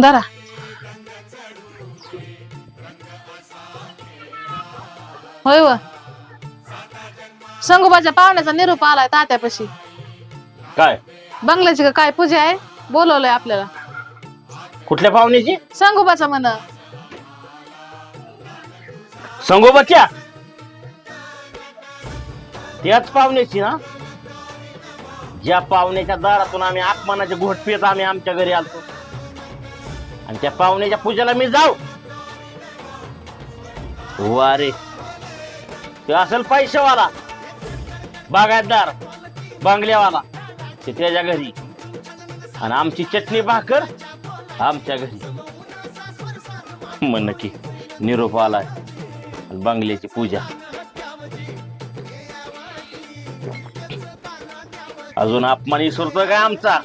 धरा. होय व संगोबाच्या पाहुण्याचा निरोप आलाय तात्यापाशी. काय बंगल्याची का काय पूजा आहे, बोलवलंय आपल्याला. कुठल्या पाहुण्याची? संगोबाचा म्हण. संगोबाच्या त्याच पाहुण्याची ना, ज्या पाहुण्याच्या दारातून आम्ही अपमानाचे घोट पित आम्ही आमच्या घरी आलतो, आणि त्या पाहुण्याच्या पूजेला मी जाऊ? वारे, ते असेल पैशावाला, बागायतदार, बंगल्यावाला, ते त्याच्या घरी, आणि आमची चटणी भाकर आमच्या घरी. म्हण की निरोप आलाय, बंगल्याची पूजा. अजून अपमान विसरतो काय आमचा?